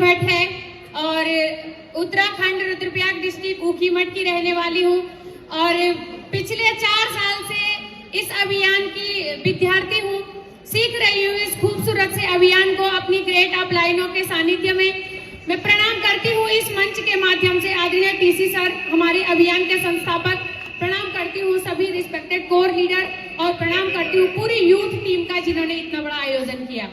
भट्ट है और उत्तराखंड रुद्रप्रयाग डिस्ट्रिक्ट ऊखीमठ की रहने वाली हूँ और पिछले 4 साल से इस अभियान की विद्यार्थी हूँ। सीख रही हूँ इस खूबसूरत से अभियान को अपनी ग्रेट अपलाइनों के सानिध्य में। मैं प्रणाम करती हूँ इस मंच के माध्यम से आदरणीय टीसी सर, हमारे अभियान के संस्थापक। प्रणाम करती हूँ सभी रिस्पेक्टेड कोर लीडर और प्रणाम करती हूँ पूरी यूथ टीम का जिन्होंने इतना बड़ा आयोजन किया।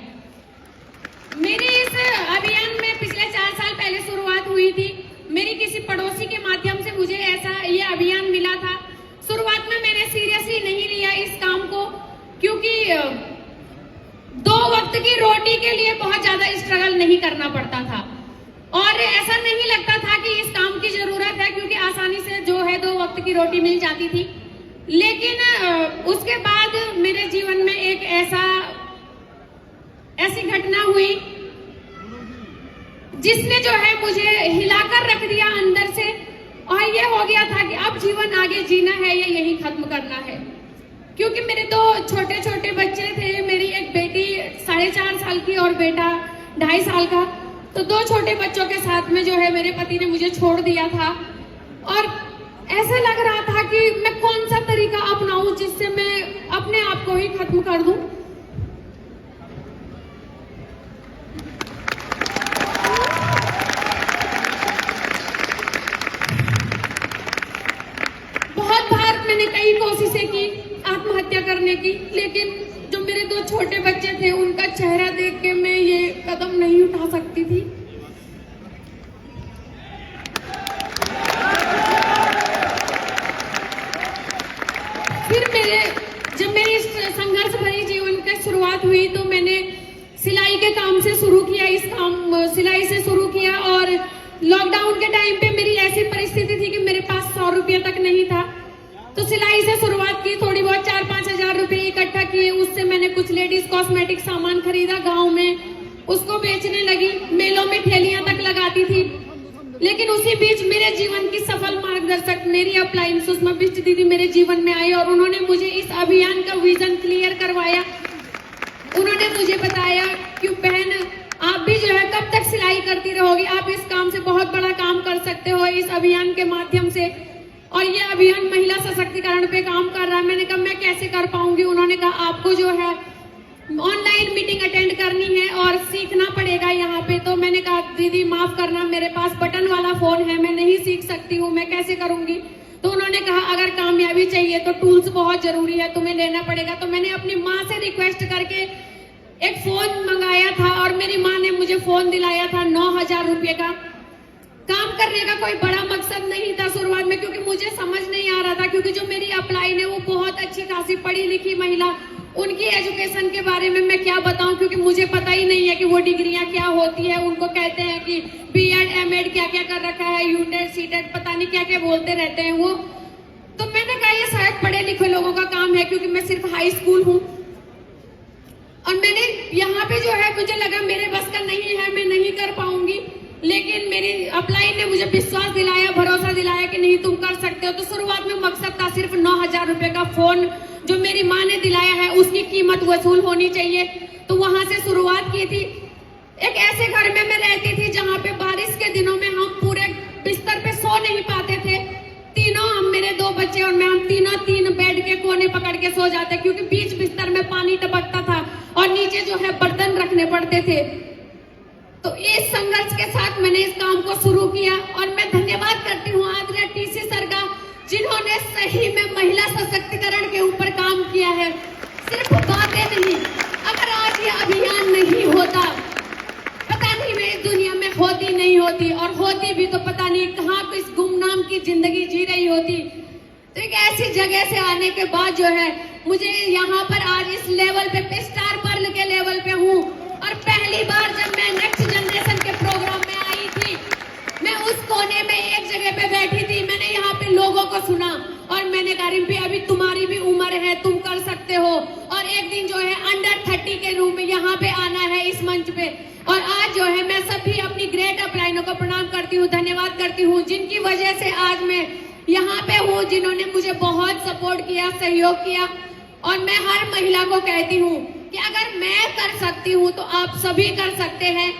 मेरी इस अभियान में पिछले 4 साल पहले शुरुआत हुई थी। मेरी किसी पड़ोसी के माध्यम से मुझे ये अभियान मिला था। शुरुआत में मैंने सीरियसली नहीं लिया इस काम को, क्योंकि 2 वक्त की रोटी के लिए बहुत ज्यादा स्ट्रगल नहीं करना पड़ता था और ऐसा नहीं लगता था कि इस काम की जरूरत है, क्योंकि आसानी से जो है 2 वक्त की रोटी मिल जाती थी। लेकिन उसके बाद मेरे जीवन में एक ऐसी घटना हुई जिसने जो है मुझे हिलाकर रख दिया अंदर से, और ये हो गया था कि अब जीवन आगे जीना है या यही खत्म करना है। क्योंकि मेरे 2 छोटे छोटे बच्चे थे, मेरी एक बेटी 4.5 साल की और बेटा 2.5 साल का। तो 2 छोटे बच्चों के साथ में जो है मेरे पति ने मुझे छोड़ दिया था और ऐसा लग रहा था कि मैं कौन सा तरीका अपनाऊं जिससे मैं अपने आप को ही खत्म कर दूं। बहुत बार मैंने कई कोशिशें की आत्महत्या करने की, लेकिन जो मेरे 2 छोटे बच्चे थे उनका चेहरा देख के मैं ये कदम नहीं उठा सकती थी। फिर जब मेरी इस संघर्ष भरी जीवन की शुरुआत हुई तो मैंने सिलाई के काम से शुरू किया। सिलाई से शुरू किया और लॉकडाउन के टाइम पे मेरी ऐसी परिस्थिति थी कि मेरे पास 100 रुपये तक नहीं था। तो सिलाई से शुरुआत की, थोड़ी बहुत 4-5 हजार रुपए इकट्ठा किए। उससे मैंने कुछ लेडीज कॉस्मेटिक सामान खरीदा गांव में, उसको बेचने लगी। मेलों में ठेलियां तक लगाती थी। लेकिन उसी बीच मेरे जीवन की सफल मार्गदर्शक मेरी अपलाइन सुषमा बिष्ट दीदी मेरे जीवन में आई और उन्होंने मुझे इस अभियान का विजन क्लियर करवाया। उन्होंने मुझे बताया कि बहन, आप भी जो है कब तक सिलाई करती रहोगी, आप इस काम से बहुत बड़ा काम कर सकते हो इस अभियान के माध्यम से। और ये अभियान महिला सशक्तिकरण पे काम कर रहा है। मैंने कहा मैं कैसे कर पाऊंगी। उन्होंने कहा आपको जो है ऑनलाइन मीटिंग अटेंड करनी है और सीखना पड़ेगा यहाँ पे। तो मैंने कहा दीदी माफ करना, मेरे पास बटन वाला फोन है, मैं नहीं सीख सकती हूँ, मैं कैसे करूंगी। तो उन्होंने कहा अगर कामयाबी चाहिए तो टूल्स बहुत जरूरी है, तुम्हें लेना पड़ेगा। तो मैंने अपनी माँ से रिक्वेस्ट करके एक फोन मंगाया था और मेरी माँ ने मुझे फोन दिलाया था 9,000 रुपये का। काम करने का कोई बड़ा मकसद नहीं था शुरुआत में, क्योंकि मुझे समझ नहीं आ रहा था। क्योंकि जो मेरी अपलाइन है वो बहुत अच्छी खासी पढ़ी लिखी महिला, उनकी एजुकेशन के बारे में मैं क्या बताऊं, क्योंकि मुझे पता ही नहीं है कि वो डिग्रियां क्या होती है। उनको कहते हैं कि बीएड एमएड क्या क्या कर रखा है, यूटेड सीटेड पता नहीं क्या क्या बोलते रहते हैं वो। तो मैंने कहा ये शायद पढ़े लिखे लोगों का काम है, क्योंकि मैं सिर्फ हाई स्कूल हूँ। और मैंने यहाँ पे जो है मुझे लगा मेरे बस का नहीं है, मैं नहीं कर पाऊंगी। लेकिन मेरी अपलाइन ने मुझे विश्वास दिलाया, भरोसा दिलाया कि नहीं तुम कर सकते हो। तो शुरुआत में मकसद था सिर्फ 9,000 रुपए का फोन जो मेरी माँ ने दिलाया है उसकी कीमत वसूल होनी चाहिए। तो वहां से शुरुआत की थी। एक ऐसे घर में मैं रहती थी जहाँ पे बारिश के दिनों में हम पूरे बिस्तर पे सो नहीं पाते थे। तीनों, हम मेरे 2 बच्चे और मैं, हम तीनों 3 बेड के कोने पकड़ के सो जाते, क्योंकि बीच बिस्तर में पानी टपकता था और नीचे जो है बर्तन रखने पड़ते थे। तो इस संघर्ष के साथ मैंने इस काम को शुरू किया और मैं धन्यवाद करती हूँ आदरणीय टीसी सर का, जिन्होंने सही में महिला सशक्तिकरण के ऊपर काम किया है, सिर्फ बातें नहीं। अगर आज ये अभियान नहीं होता, पता नहीं मैं इस दुनिया में होती नहीं होती, और होती भी तो पता नहीं कहाँ किस गुमनाम की जिंदगी जी रही होती। तो एक ऐसी जगह से आने के बाद जो है मुझे यहाँ पर आज इस लेवल पे स्टार पर्ल के लेवल पे हूँ। और पहली बार जब मैं नेक्स्ट जनरेशन के प्रोग्राम में आई थी, मैं उस कोने में एक जगह पे बैठी थी। मैंने यहाँ पे लोगों को सुना और मैंने कहा रिम्पी अभी तुम्हारी भी उम्र है, तुम कर सकते हो। और एक दिन जो है अंडर 30 के रूप में यहाँ पे आना है इस मंच पे। और आज जो है मैं सभी अपनी ग्रेट अपलाइनों को प्रणाम करती हूँ, धन्यवाद करती हूँ, जिनकी वजह से आज मैं यहाँ पे हूँ, जिन्होंने मुझे बहुत सपोर्ट किया, सहयोग किया। और मैं हर महिला को कहती हूँ कि अगर मैं कर सकती हूँ तो आप सभी कर सकते हैं,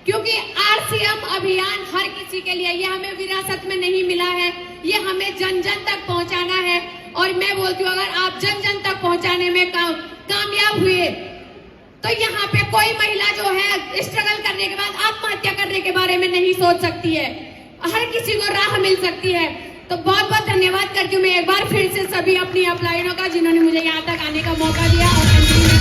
क्योंकि आरसीएम अभियान हर किसी के लिए, ये हमें विरासत में नहीं मिला है, ये हमें जन जन तक पहुंचाना है। और मैं बोलती हूँ अगर आप जन जन तक पहुंचाने में कामयाब हुए तो यहाँ पे कोई महिला जो है स्ट्रगल करने के बाद आत्महत्या करने के बारे में नहीं सोच सकती है, हर किसी को राह मिल सकती है। तो बहुत बहुत धन्यवाद करती हूँ मैं एक बार फिर से सभी अपनी अपलाइनों का जिन्होंने मुझे यहाँ तक आने का मौका दिया और